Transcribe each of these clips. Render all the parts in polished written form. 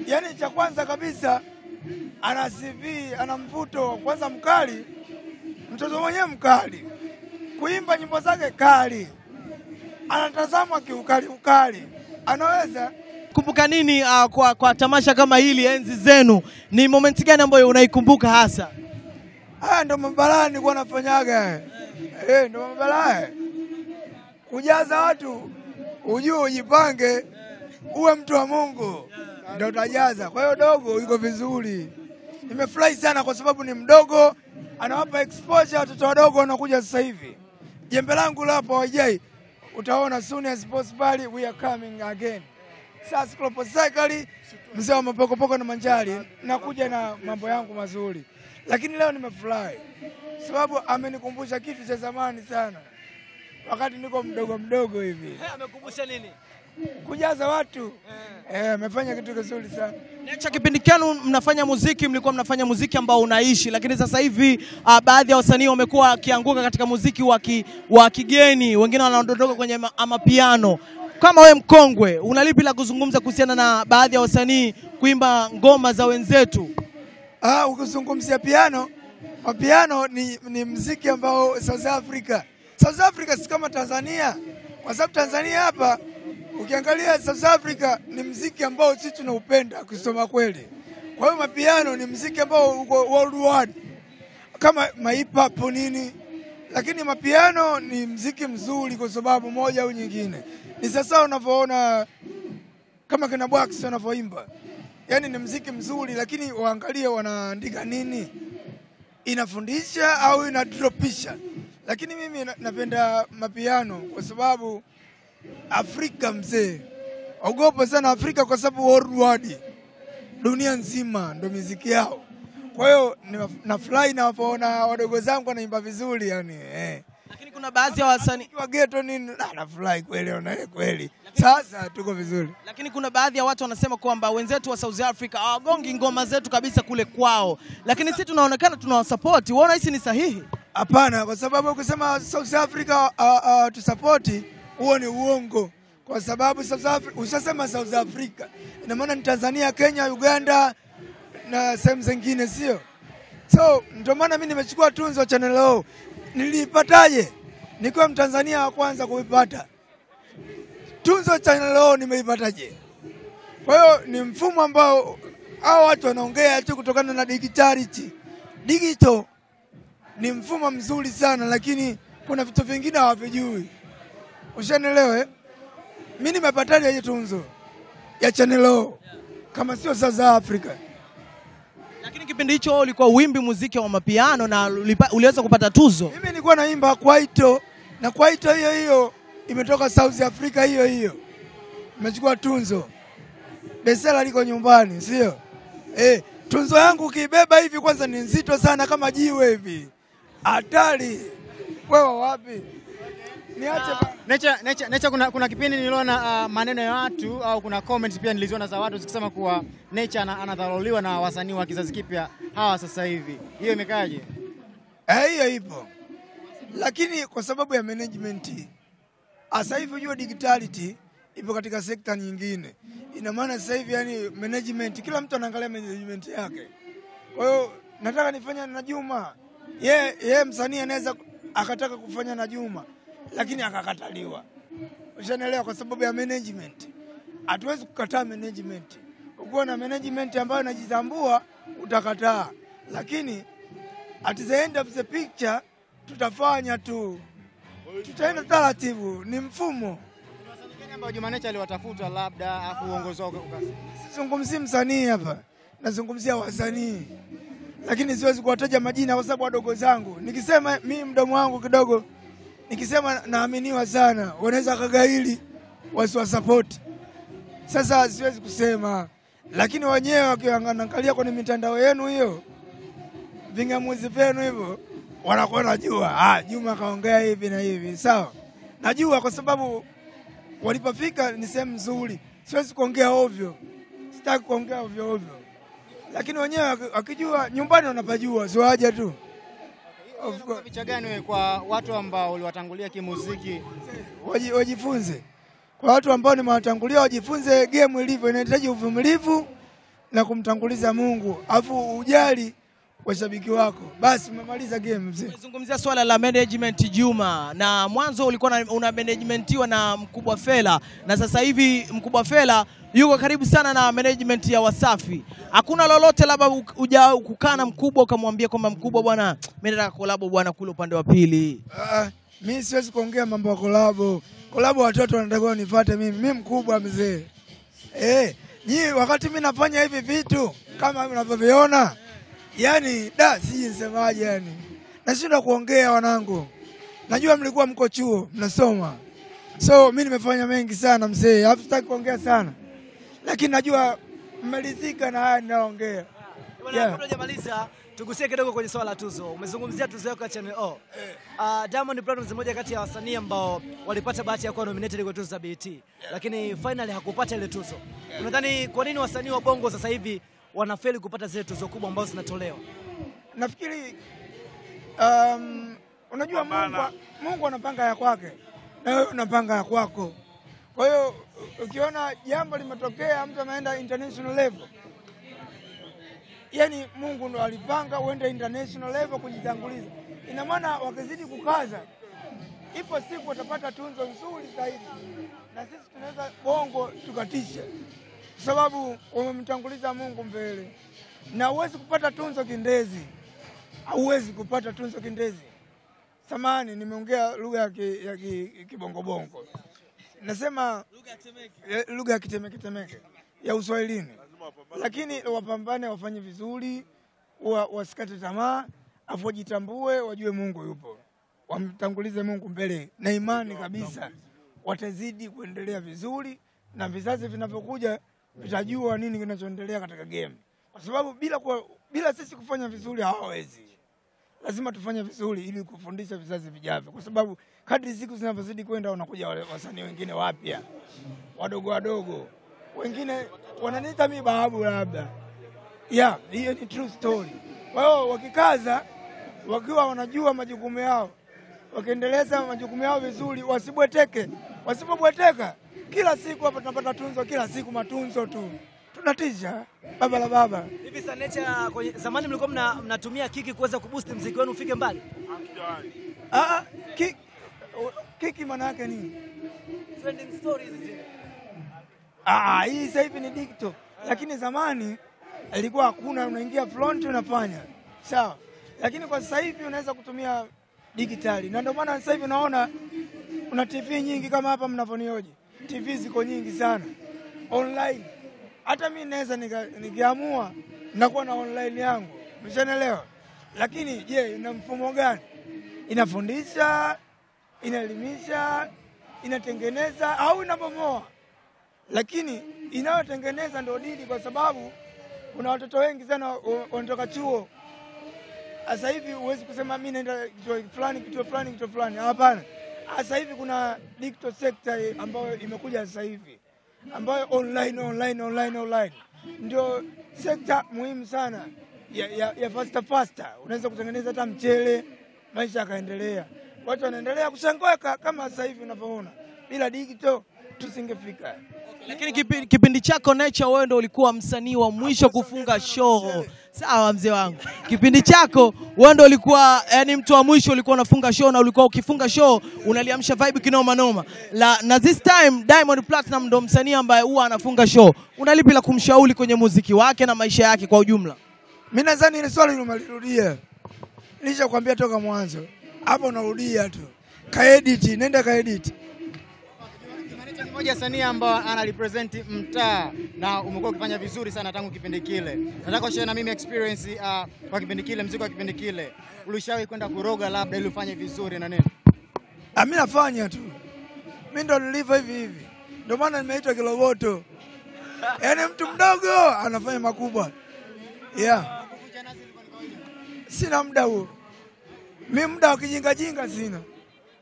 Yani cha kwanza kabisa ana CV, ana mvuto kwanza mkali. Mtoto mwenyewe mkali. Kuimba nyimbo zake kali. Anatazamwa kiukali. Anaweza kumbuka nini kwa tamasha kama hili enzi zenu? Ni moment gani ambayo unaikumbuka hasa? Ndo mabalaa nilikuwa nafanyaga. Ndo mabalaa. Kujaza watu, ujue ujipange, uwe mtu wa Mungu, ndio utajaza. Kwa hiyo dogo yuko vizuri. Nimefurahi sana kwa sababu ni mdogo, anawapa exposure watoto wadogo wanakuja sasa hivi. Jembe langu hapo wajai, utaona soon as possible we are coming again. Sasa klopocycally, mzee wa mapokopoko na manjari, nakuja na mambo yangu mazuri. Lakini leo nimefurahi sababu amenikumbusha kitu cha zamani sana. Wakati niko mdogo hivi. Amekumbusha nini? Kujaza watu. Amefanya kitu kizuri sana. Nature, kipindi kenu mnafanya muziki, mlikuwa mnafanya muziki ambao unaishi, lakini sasa hivi baadhi ya wasanii wamekuwa wakianguka katika muziki wa kigeni, wengine wanaondoka kwenye amapiano. Kama wewe mkongwe, unalipi la kuzungumza kuhusiana na baadhi ya wasanii kuimba ngoma za wenzetu? Ukizungumzia piano, mapiano ni muziki ambao South Africa si kama Tanzania. Kwa sababu Tanzania hapa ukiangalia South Africa ni muziki ambao sisi tunaupenda kusoma kweli. Kwa hiyo mapiano ni muziki ambao uko worldwide kama hip hop nini. Lakini mapiano ni muziki mzuri kwa sababu moja au nyingine. Ni sasa unavyoona kama kina Bwax wanavyoimba. Yaani ni muziki mzuri, lakini waangalie wanaandika nini. Inafundisha au inadropisha. Lakini mimi napenda mapiano kwa sababu Afrika mzee. Ogopa sana Afrika kwa sababu worldwide. Dunia nzima ndio muziki yao. Kwa hiyo nafurahi na wapoona wadogo zangu wanaimba vizuri yani. Lakini kuna baadhi ya wasanii wa ghetto nini nafurahi kweli. Sasa tuko vizuri. Lakini kuna baadhi ya watu wanasema kwamba wenzetu wa South Africa hawagongi ngoma zetu kabisa kule kwao. Lakini sisi tunaonekana tunawasupport. Unaona hisi ni sahihi? Hapana, kwa sababu ukisema South Africa tu support, huo ni uongo. Kwa sababu ushasema South Africa, ina maana ni Tanzania, Kenya, Uganda na sehemu zingine, sio? So ndio maana mimi nimechukua tunzo channel O. Nilipataje? Nikiwa Mtanzania wa kwanza kuipata. Tunzo channel O nimeipataje? Kwa hiyo ni mfumo ambao hao watu wanaongea tu kutokana na digitality. Digital ni mfumo mzuri sana, lakini kuna vitu vingine hawavijui. Ushanielewa? Mimi nimepataje hiyo tunzo ya channel O kama sio South Africa? Lakini kipindi hicho ulikuwa wimbi muziki wa mapiano na uliweza kupata tuzo. Mimi nilikuwa naimba kwaito, na kwaito hiyo imetoka South Africa hiyo. Nimechukua tunzo. Besela liko nyumbani, sio? Tunzo yangu ukibeba hivi kwanza ni nzito sana kama jiwe hivi. Hatari. Wewe wapi? Nature, kuna kipindi niliona maneno ya watu au kuna comments pia niliziona za watu zikisema kuwa Nature anadharauliwa na wasanii wa kizazi kipya hawa sasa hivi. Hiyo imekaje? Hiyo ipo. Lakini kwa sababu ya management. Sasa hivi unajua digitality ipo katika sekta nyingine. Ina maana sasa hivi yani management, kila mtu anaangalia management yake. Kwa hiyo nataka nifanye na Juma. Yeye msanii anaweza akataka kufanya na Juma, lakini akakataliwa. Ushanielewa? Kwa sababu ya management. Hatuwezi kukataa management. Ukiwa na management ambayo inajitambua utakataa. Lakini at the end of the picture tutafanya tu. Tutaenda taratibu, ni mfumo. Wasanii gani ambao JUMA NATURE aliwatafuta labda afu uongozi wao ukasi? Sizungumzii msanii hapa. Nazungumzia wasanii. Lakini siwezi kuwataja majina kwa sababu wadogo zangu. Nikisema mimi mdomo wangu kidogo, nikisema naaminiwa sana, wanaweza kagaili wasiwasupport. Sasa siwezi kusema. Lakini wenyewe wakiangalia kwenye mitandao yenu hiyo, vingamuzi vyenu hivyo, wanakuwa najua, Juma kaongea hivi na hivi. Sawa? Najua kwa sababu walipofika ni sehemu nzuri. Siwezi kuongea ovyo. Sitaki kuongea ovyo. Lakini wenyewe akijua nyumbani wanapajua, sio haja tu. Picha gani wewe kwa watu ambao waliwatangulia kimuziki? Wajifunze. Kwa watu ambao nimewatangulia wajifunze game ilivyo, inahitaji uvumilivu, na kumtanguliza Mungu, afu ujali washabiki wako, basi umemaliza game mzee. Umezungumzia swala la management Juma, na mwanzo ulikuwa una managementiwa na Mkubwa Fela, na sasa hivi Mkubwa Fela yuko karibu sana na management ya Wasafi. Hakuna lolote labda uja kukaa na Mkubwa ukamwambia kwamba Mkubwa bwana, mimi nataka collab bwana kule upande wa pili? Mimi siwezi kuongea mambo ya collab. Collab watoto wanataka nifuate mimi. Mimi Mkubwa mzee. Wakati mimi nafanya hivi vitu kama mnavyoviona, yani sijisemaje yani. Nashinda kuongea wanangu. Najua mlikuwa mko chuo, mnasoma. So mimi nimefanya mengi sana mzee. Hafutaki kuongea sana. Lakini najua mmelizika na haya ninaongea. Bwana, kabla hujamaliza tugusie kidogo kwenye swala la tuzo. Umezungumzia tuzo yako ya Channel O. Diamond Platnumz mmoja kati ya wasanii ambao walipata bahati ya kuwa nominated kwa tuzo za BET, lakini finally hakupata ile tuzo. Unadhani kwa nini wasanii wa Bongo sasa hivi wanafeli kupata zile tuzo kubwa ambazo zinatolewa? Nafikiri unajua Mungu anapanga ya kwake na wewe unapanga ya kwako. Kwa hiyo ukiona jambo limetokea mtu ameenda international level, yani Mungu ndo alipanga uende international level kujitanguliza. Ina maana wakizidi kukaza, ipo siku watapata tunzo nzuri zaidi. Na sisi tunaweza Bongo tukatisha, sababu umemtanguliza Mungu mbele. Na huwezi kupata tunzo kindezi. Huwezi kupata tunzo kindezi. Samahani, nimeongea lugha ya kibongo. Nasema lugha ya kitemeke ya Uswahilini. Lakini wapambane, wafanye vizuri, wasikate tamaa, afu wajitambue, wajue Mungu yupo. Wamtangulize Mungu mbele na imani kabisa. Watazidi kuendelea vizuri na vizazi vinavyokuja vitajua nini kinachoendelea katika game. Kwa sababu bila sisi kufanya vizuri hawawezi. Lazima tufanye vizuri ili kufundisha vizazi vijavyo. Kwa sababu kadri siku zinavyozidi kwenda wanakuja wasanii wengine wapya, wadogo. Wengine wananiita mimi babu labda. Hiyo ni true story. Kwa hiyo wakikaza, wakiwa wanajua majukumu yao, wakiendeleza majukumu yao vizuri, wasibweteke. Wasipobweteka, kila siku hapa tunapata tunzo, kila siku matunzo tu. Tunatisha baba la baba. Hivi Nature, kwenye zamani mlikuwa mnatumia kiki kuweza kuboost muziki wenu ufike mbali? Kiki maana yake nini? Trending stories zile. Hii sasa hivi ni digital. Lakini zamani ilikuwa hakuna, unaingia front unafanya. Sawa. Lakini kwa sasa hivi unaweza kutumia digitali. Na ndio maana sasa hivi unaona una TV nyingi kama hapa mnavyonioje. TV ziko nyingi sana. Online. Hata mimi naweza nikiamua nakuwa na online yangu. Umeshanielewa? Lakini je, ina mfumo gani? Inafundisha, inaelimisha, inatengeneza au inabomoa? Lakini inayotengeneza ndio dili, kwa sababu kuna watoto wengi sana wanatoka chuo. Sasa hivi huwezi kusema mimi naenda kituo fulani. Hapana. Sasa hivi kuna digital sector ambayo imekuja sasa hivi, ambayo online ndio sector muhimu sana ya faster. Unaweza kutengeneza hata mchele, maisha yakaendelea. Watu wanaendelea kushangoeka kama sasa hivi unavyoona. Bila digital tusingefika. Lakini kipindi chako Nature, wewe ndio ulikuwa msanii wa mwisho kufunga show. Sawa mzee wangu. Kipindi chako wewe ndio ulikuwa mtu wa mwisho, ulikuwa unafunga show, na ulikuwa ukifunga show unaliamsha vibe kinoma noma. Na this time Diamond Platnumz ndio msanii ambaye huwa anafunga show. Unalipi la kumshauri kwenye muziki wake na maisha yake kwa ujumla? Mimi nadhani ile swali umelirudia. Nilishakwambia toka mwanzo. Hapo unarudia tu. Nenda kaedit. Mmoja sanii ambao ana represent mtaa na umekuwa ukifanya vizuri sana tangu kipindi kile. Nataka ushare na mimi experience kwa kipindi kile, muziki wa kipindi kile. Ulishawahi kwenda kuroga labda ili ufanye vizuri na nini? Mimi nafanya tu. Mimi ndo nilivyo hivi. Ndio maana nimeitwa kiloboto. Mtu mdogo anafanya makubwa. Sina muda huo. Mimi muda wa kijinga sina.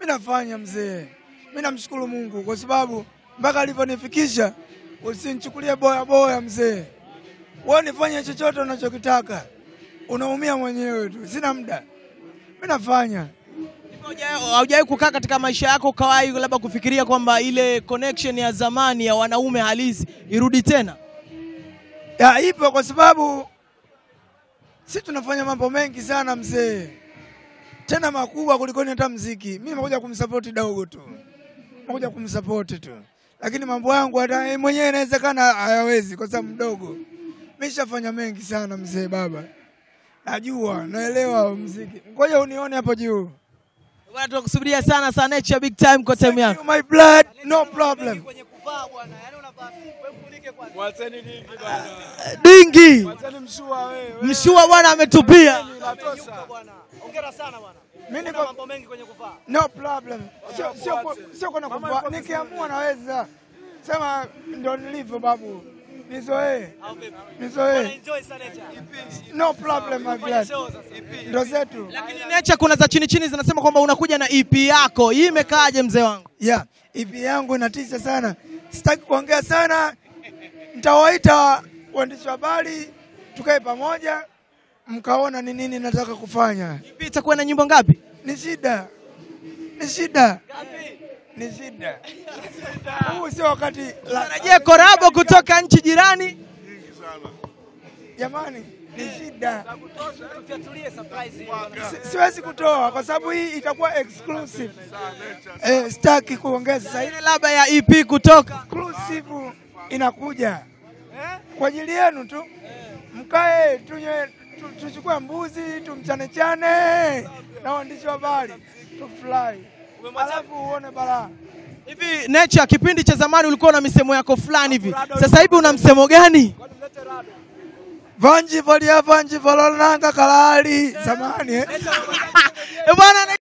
Mimi nafanya mzee. Mimi namshukuru Mungu kwa sababu mpaka alivyonifikisha. Usinichukulie boya mzee. Wewe nifanye chochote unachokitaka. Unaumia mwenyewe tu. Sina muda. Mimi nafanya. Haujawahi kukaa katika maisha yako ukawahi labda kufikiria kwamba ile connection ya zamani ya wanaume halisi irudi tena? Ya ipo kwa sababu sisi tunafanya mambo mengi sana mzee. Tena makubwa kuliko hata muziki. Mimi nimekuja kumsupport dogo tu. Nimekuja kumsupport tu. Lakini mambo yangu hata mwenyewe inawezekana hayawezi kwa sababu mdogo. Nimeshafanya mengi sana mzee baba. Najua, naelewa muziki. Ngoja unione hapo juu. Bwana tunakusubiria sana sana Nature big time kwa time yako. My blood, no problem. Kwenye kuvaa bwana, yani unavaa wewe funike kwanza. Mwacheni dingi bwana. Dingi. Mwacheni mshua wewe. Mshua bwana ametupia. Inatosha. Hongera sana bwana. Mimi Niko mambo mengi kwenye kuvaa. No problem. Sio kuna kuvaa. Nikiamua naweza. Sema ndio nilivyo babu. Nizoee. Nizoee. Enjoy sana Nature. No problem my blood. Ndio zetu. Lakini Nature kuna za chini chini zinasema kwamba unakuja na EP yako. Hii imekaaje mzee wangu? Yeah, EP yangu inatisha sana. Sitaki kuongea sana. Nitawaita waandishi wa habari tukae pamoja mkaona ni nini nataka kufanya. EP itakuwa na nyimbo ngapi? Ni shida. Ni shida. Ni shida. Huu sio wakati Tarajia korabo kutoka nchi jirani. Jamani, ni shida. Tufiatulie surprise. Siwezi kutoa kwa sababu hii itakuwa exclusive. Sitaki kuongeza sasa hivi. Ile labda ya EP kutoka. Exclusive inakuja. Kwa ajili yenu tu. Mkae tunywe tuchukue mbuzi tumchane na waandishi wa habari. Tufly. Alafu uone balaa. Hivi Nature kipindi cha zamani ulikuwa na misemo yako fulani hivi. Sasa hivi una msemo gani? Vanji valia vanji valolanga kalali zamani Bwana